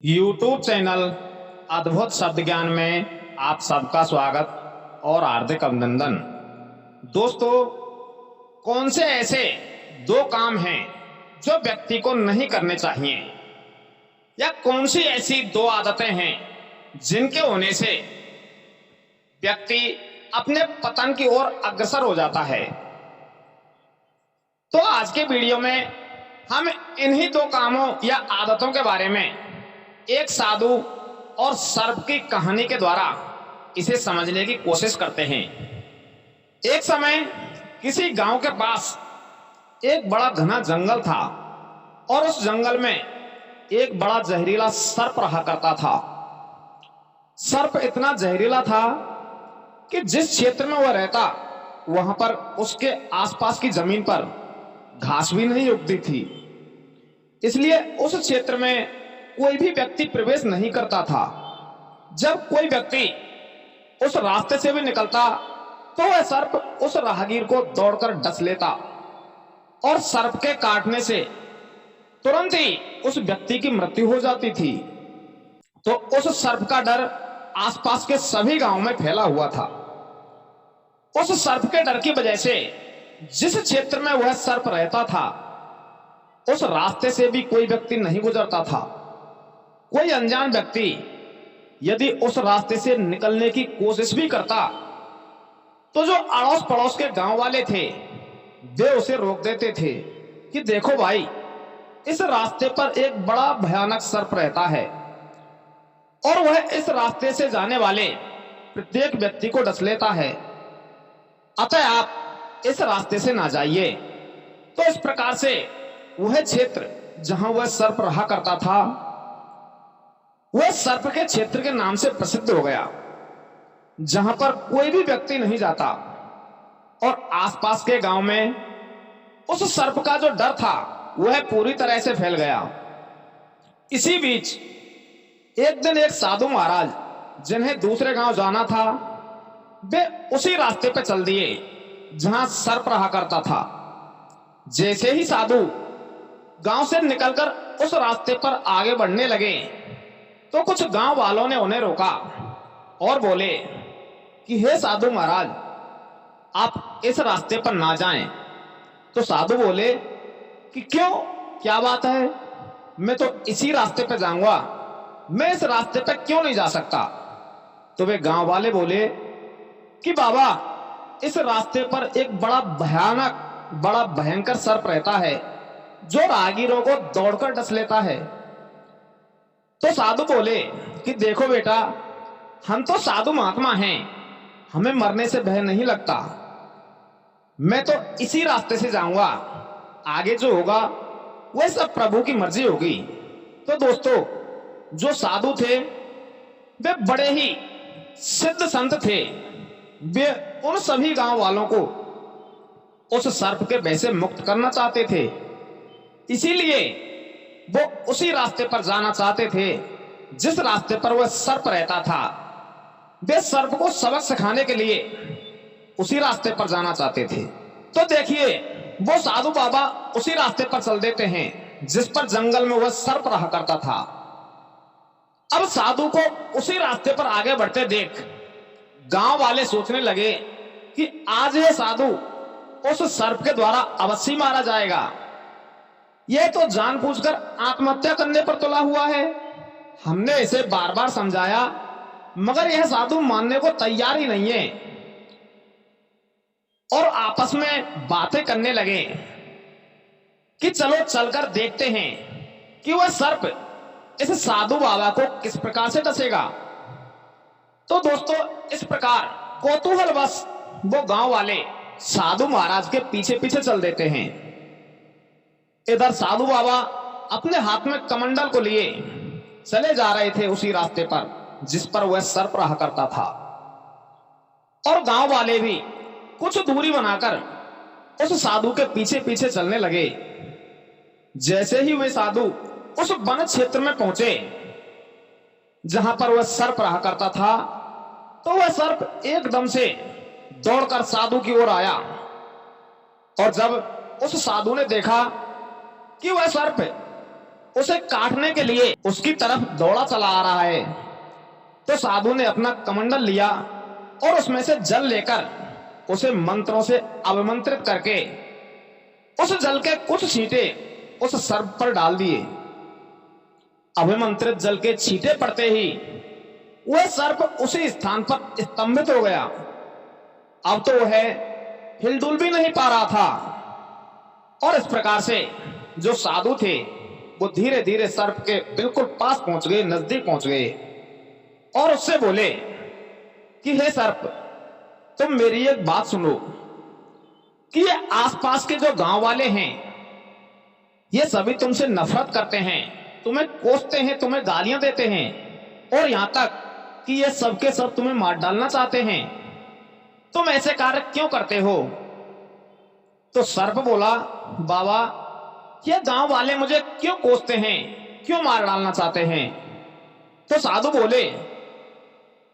YouTube channel अद्भुत शब्द ज्ञान में आप सबका स्वागत और हार्दिक अभिनंदन। दोस्तों, कौन से ऐसे दो काम हैं जो व्यक्ति को नहीं करने चाहिए, या कौन सी ऐसी दो आदतें हैं जिनके होने से व्यक्ति अपने पतन की ओर अग्रसर हो जाता है। तो आज के वीडियो में हम इन्हीं दो कामों या आदतों के बारे में एक साधु और सर्प की कहानी के द्वारा इसे समझने की कोशिश करते हैं। एक समय किसी गांव के पास एक बड़ा घना जंगल था और उस जंगल में एक बड़ा जहरीला सर्प रहा करता था। सर्प इतना जहरीला था कि जिस क्षेत्र में वह रहता वहां पर उसके आसपास की जमीन पर घास भी नहीं उगती थी, इसलिए उस क्षेत्र में कोई भी व्यक्ति प्रवेश नहीं करता था। जब कोई व्यक्ति उस रास्ते से भी निकलता तो वह सर्प उस राहगीर को दौड़कर डस लेता और सर्प के काटने से तुरंत ही उस व्यक्ति की मृत्यु हो जाती थी। तो उस सर्प का डर आसपास के सभी गांवों में फैला हुआ था। उस सर्प के डर की वजह से जिस क्षेत्र में वह सर्प रहता था उस रास्ते से भी कोई व्यक्ति नहीं गुजरता था। कोई अनजान व्यक्ति यदि उस रास्ते से निकलने की कोशिश भी करता तो जो अड़ोस पड़ोस के गांव वाले थे वे उसे रोक देते थे कि देखो भाई, इस रास्ते पर एक बड़ा भयानक सर्प रहता है और वह इस रास्ते से जाने वाले प्रत्येक व्यक्ति को डस लेता है, अतः आप इस रास्ते से ना जाइए। तो इस प्रकार से वह क्षेत्र जहां वह सर्प रहा करता था वह सर्प के क्षेत्र के नाम से प्रसिद्ध हो गया, जहां पर कोई भी व्यक्ति नहीं जाता और आसपास के गांव में उस सर्प का जो डर था वह पूरी तरह से फैल गया। इसी बीच एक दिन एक साधु महाराज जिन्हें दूसरे गांव जाना था वे उसी रास्ते पर चल दिए जहां सर्प रहा करता था। जैसे ही साधु गांव से निकलकर उस रास्ते पर आगे बढ़ने लगे तो कुछ गांव वालों ने उन्हें रोका और बोले कि हे साधु महाराज, आप इस रास्ते पर ना जाएं। तो साधु बोले कि क्यों, क्या बात है, मैं तो इसी रास्ते पर जाऊंगा, मैं इस रास्ते पर क्यों नहीं जा सकता। तो वे गांव वाले बोले कि बाबा, इस रास्ते पर एक बड़ा भयंकर सर्प रहता है जो राहगीरों को दौड़कर डस लेता है। तो साधु बोले कि देखो बेटा, हम तो साधु महात्मा हैं, हमें मरने से भय नहीं लगता, मैं तो इसी रास्ते से जाऊंगा, आगे जो होगा वह सब प्रभु की मर्जी होगी। तो दोस्तों, जो साधु थे वे बड़े ही सिद्ध संत थे। वे उन सभी गांव वालों को उस सर्प के भय से मुक्त करना चाहते थे, इसीलिए वो उसी रास्ते पर जाना चाहते थे जिस रास्ते पर वह सर्प रहता था। वे सर्प को सबक सिखाने के लिए उसी रास्ते पर जाना चाहते थे। तो देखिए, वो साधु बाबा उसी रास्ते पर चल देते हैं जिस पर जंगल में वह सर्प रहा करता था। अब साधु को उसी रास्ते पर आगे बढ़ते देख गांव वाले सोचने लगे कि आज यह साधु उस सर्प के द्वारा अवश्य मारा जाएगा, यह तो जानबूझकर आत्महत्या करने पर तुला हुआ है। हमने इसे बार बार समझाया मगर यह साधु मानने को तैयार ही नहीं है। और आपस में बातें करने लगे कि चलो चलकर देखते हैं कि वह सर्प इस साधु बाबा को किस प्रकार से डसेगा। तो दोस्तों, इस प्रकार कौतूहलवश वो गांव वाले साधु महाराज के पीछे पीछे चल देते हैं। इधर साधु बाबा अपने हाथ में कमंडल को लिए चले जा रहे थे उसी रास्ते पर जिस पर वह सर्प रहा करता था, और गांव वाले भी कुछ दूरी बनाकर उस साधु के पीछे पीछे चलने लगे। जैसे ही वे साधु उस वन क्षेत्र में पहुंचे जहां पर वह सर्प रहा करता था तो वह सर्प एकदम से दौड़कर साधु की ओर आया, और जब उस साधु ने देखा कि वह सर्प उसे काटने के लिए उसकी तरफ दौड़ा चला आ रहा है। तो साधु ने अपना कमंडल लिया और उसमें से जल लेकर उसे मंत्रों से अभिमंत्रित करके उस जल के कुछ छींटे उस सर्प पर डाल दिए। अभिमंत्रित जल के छींटे पड़ते ही वह सर्प उसी स्थान पर स्तंभित हो गया। अब तो वह हिलडुल भी नहीं पा रहा था। और इस प्रकार से जो साधु थे वो धीरे धीरे सर्प के बिल्कुल पास पहुंच गए, नजदीक पहुंच गए और उससे बोले कि हे सर्प, तुम मेरी एक बात सुनो कि ये आसपास के जो गांव वाले हैं ये सभी तुमसे नफरत करते हैं, तुम्हें कोसते हैं, तुम्हें गालियां देते हैं और यहां तक कि ये सब के सब तुम्हें मार डालना चाहते हैं। तुम ऐसे कार्य क्यों करते हो? तो सर्प बोला, बाबा, ये गांव वाले मुझे क्यों कोसते हैं, क्यों मार डालना चाहते हैं? तो साधु बोले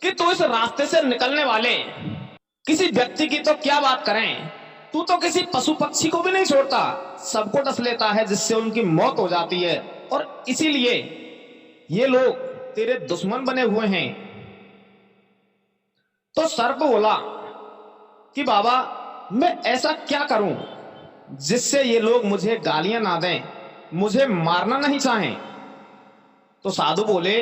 कि तू इस रास्ते से निकलने वाले किसी व्यक्ति की तो क्या बात करें, तू तो किसी पशु पक्षी को भी नहीं छोड़ता, सबको डस लेता है जिससे उनकी मौत हो जाती है और इसीलिए ये लोग तेरे दुश्मन बने हुए हैं। तो सर्प बोला कि बाबा, मैं ऐसा क्या करूं जिससे ये लोग मुझे गालियां ना दें, मुझे मारना नहीं चाहें? तो साधु बोले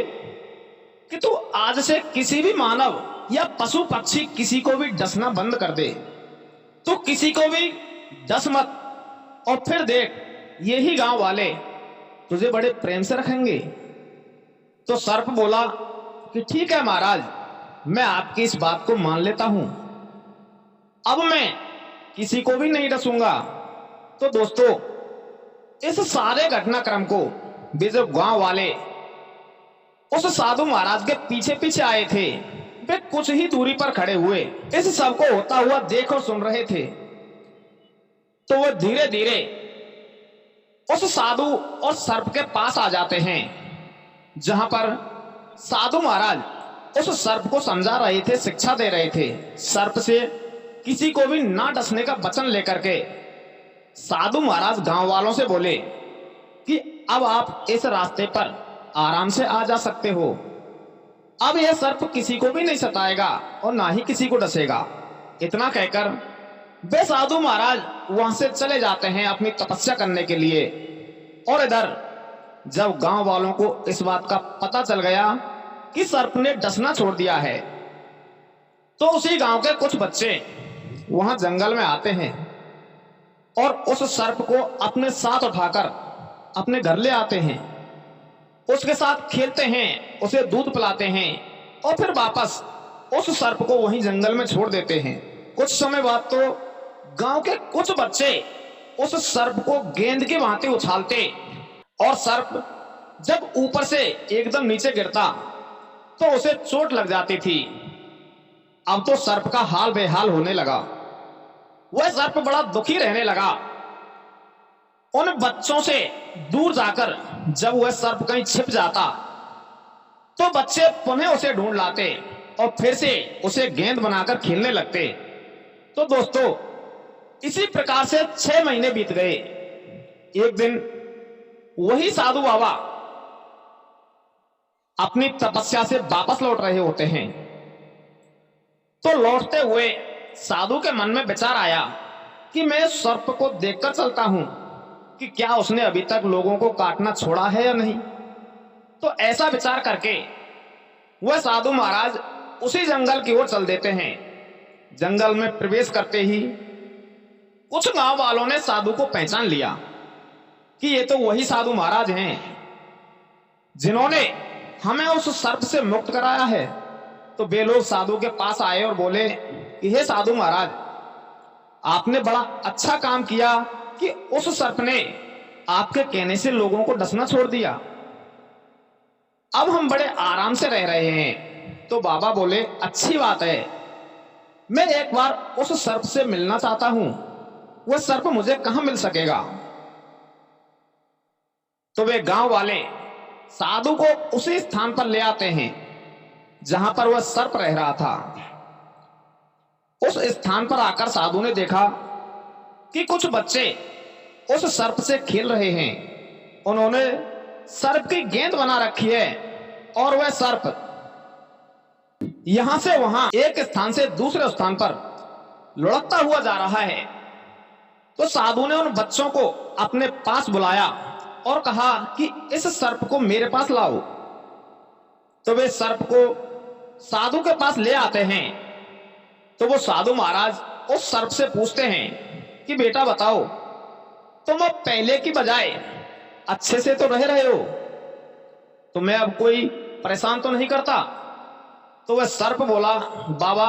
कि तू आज से किसी भी मानव या पशु पक्षी किसी को भी डसना बंद कर दे। तू किसी को भी डस मत और फिर देख यही गांव वाले तुझे बड़े प्रेम से रखेंगे। तो सर्प बोला कि ठीक है महाराज, मैं आपकी इस बात को मान लेता हूं, अब मैं किसी को भी नहीं डसूंगा। तो दोस्तों, इस सारे घटनाक्रम को वे जो गांव वाले उस साधु महाराज के पीछे पीछे आए थे, वे कुछ ही दूरी पर खड़े हुए इस सब को होता हुआ देख और सुन रहे थे। तो वो धीरे धीरे उस साधु और सर्प के पास आ जाते हैं, जहां पर साधु महाराज उस सर्प को समझा रहे थे, शिक्षा दे रहे थे। सर्प से किसी को भी ना डसने का वचन लेकर के साधु महाराज गांव वालों से बोले कि अब आप इस रास्ते पर आराम से आ जा सकते हो, अब यह सर्प किसी को भी नहीं सताएगा और ना ही किसी को डसेगा। इतना कहकर वे साधु महाराज वहां से चले जाते हैं अपनी तपस्या करने के लिए। और इधर जब गांव वालों को इस बात का पता चल गया कि सर्प ने डसना छोड़ दिया है, तो उसी गांव के कुछ बच्चे वहां जंगल में आते हैं और उस सर्प को अपने साथ उठाकर अपने घर ले आते हैं, उसके साथ खेलते हैं, उसे दूध पिलाते हैं और फिर वापस उस सर्प को वहीं जंगल में छोड़ देते हैं। कुछ समय बाद तो गांव के कुछ बच्चे उस सर्प को गेंद की भांति उछालते और सर्प जब ऊपर से एकदम नीचे गिरता तो उसे चोट लग जाती थी। अब तो सर्प का हाल बेहाल होने लगा, वह सर्प बड़ा दुखी रहने लगा। उन बच्चों से दूर जाकर जब वह सर्प कहीं छिप जाता तो बच्चे पुनः उसे ढूंढ लाते और फिर से उसे गेंद बनाकर खेलने लगते। तो दोस्तों, इसी प्रकार से 6 महीने बीत गए। एक दिन वही साधु बाबा अपनी तपस्या से वापस लौट रहे होते हैं। तो लौटते हुए साधु के मन में विचार आया कि मैं सर्प को देखकर चलता हूं कि क्या उसने अभी तक लोगों को काटना छोड़ा है या नहीं। तो ऐसा विचार करके वह साधु महाराज उसी जंगल की ओर चल देते हैं। जंगल में प्रवेश करते ही कुछ गांव वालों ने साधु को पहचान लिया कि ये तो वही साधु महाराज हैं जिन्होंने हमें उस सर्प से मुक्त कराया है। तो वे लोग साधु के पास आए और बोले कि हे साधु महाराज, आपने बड़ा अच्छा काम किया कि उस सर्प ने आपके कहने से लोगों को डसना छोड़ दिया, अब हम बड़े आराम से रह रहे हैं। तो बाबा बोले, अच्छी बात है, मैं एक बार उस सर्प से मिलना चाहता हूं, वह सर्प मुझे कहां मिल सकेगा। तो वे गांव वाले साधु को उसी स्थान पर ले आते हैं जहां पर वह सर्प रह रहा था। उस स्थान पर आकर साधु ने देखा कि कुछ बच्चे उस सर्प से खेल रहे हैं। उन्होंने सर्प की गेंद बना रखी है और वह सर्प यहां से वहां एक स्थान से दूसरे स्थान पर लुढ़कता हुआ जा रहा है। तो साधु ने उन बच्चों को अपने पास बुलाया और कहा कि इस सर्प को मेरे पास लाओ। तो वे सर्प को साधु के पास ले आते हैं। तो वो साधु महाराज उस सर्प से पूछते हैं कि बेटा बताओ, तुम अब पहले की बजाय अच्छे से तो रह रहे हो, तुम्हें अब कोई परेशान तो नहीं करता? तो वह सर्प बोला, बाबा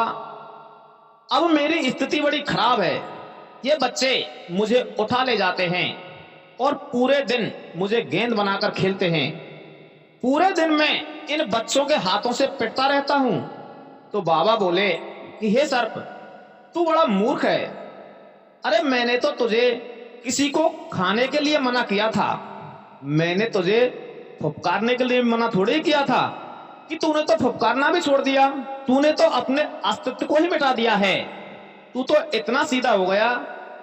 अब मेरी स्थिति बड़ी खराब है। ये बच्चे मुझे उठा ले जाते हैं और पूरे दिन मुझे गेंद बनाकर खेलते हैं। पूरे दिन मैं इन बच्चों के हाथों से पिटता रहता हूं। तो बाबा बोले कि हे सर्प, तू बड़ा मूर्ख है। अरे मैंने तो तुझे किसी को खाने के लिए मना किया था, मैंने तुझे फुफकारने के लिए मना थोड़े ही किया था कि तूने तो फुफकारना भी छोड़ दिया। तूने तो अपने अस्तित्व को ही मिटा दिया है। तू तो इतना सीधा हो गया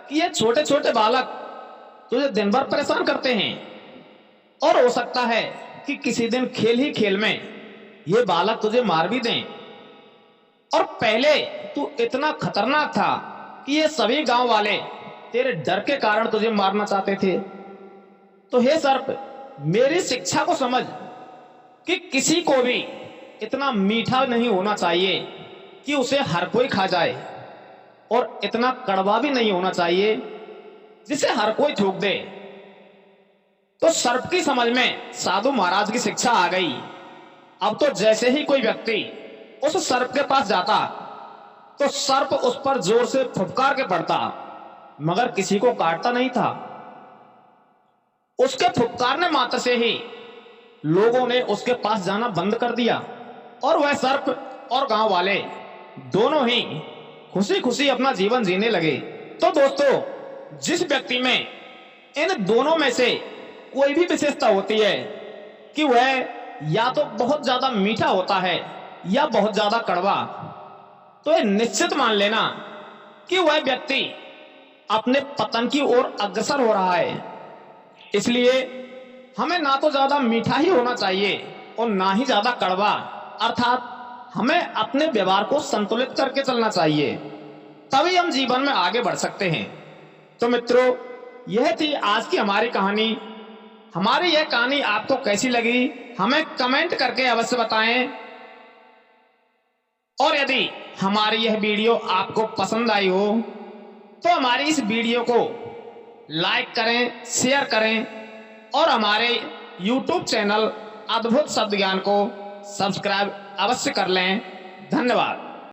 कि ये छोटे छोटे बालक तुझे दिन भर परेशान करते हैं। और हो सकता है कि किसी दिन खेल ही खेल में ये बालक तुझे मार भी दें। और पहले तू इतना खतरनाक था कि ये सभी गांव वाले तेरे डर के कारण तुझे मारना चाहते थे। तो हे सर्प, मेरी शिक्षा को समझ कि किसी को भी इतना मीठा नहीं होना चाहिए कि उसे हर कोई खा जाए, और इतना कड़वा भी नहीं होना चाहिए जिसे हर कोई थूक दे। तो सर्प की समझ में साधु महाराज की शिक्षा आ गई। अब तो जैसे ही कोई व्यक्ति उस सर्प के पास जाता तो सर्प उस पर जोर से फुफकार के पड़ता, मगर किसी को काटता नहीं था। उसके फुफकारने मात्र से ही लोगों ने उसके पास जाना बंद कर दिया और वह सर्प और गांव वाले दोनों ही खुशी खुशी अपना जीवन जीने लगे। तो दोस्तों, जिस व्यक्ति में इन दोनों में से कोई भी विशेषता होती है कि वह या तो बहुत ज्यादा मीठा होता है या बहुत ज्यादा कड़वा, तो यह निश्चित मान लेना कि वह व्यक्ति अपने पतन की ओर अग्रसर हो रहा है। इसलिए हमें ना तो ज्यादा मीठा ही होना चाहिए और ना ही ज्यादा कड़वा, अर्थात हमें अपने व्यवहार को संतुलित करके चलना चाहिए, तभी हम जीवन में आगे बढ़ सकते हैं। तो मित्रों, यह थी आज की हमारी कहानी। हमारी यह कहानी आपको कैसी लगी हमें कमेंट करके अवश्य बताएं। और यदि हमारी यह वीडियो आपको पसंद आई हो तो हमारी इस वीडियो को लाइक करें, शेयर करें और हमारे YouTube चैनल अद्भुत शब्द ज्ञान को सब्सक्राइब अवश्य कर लें। धन्यवाद।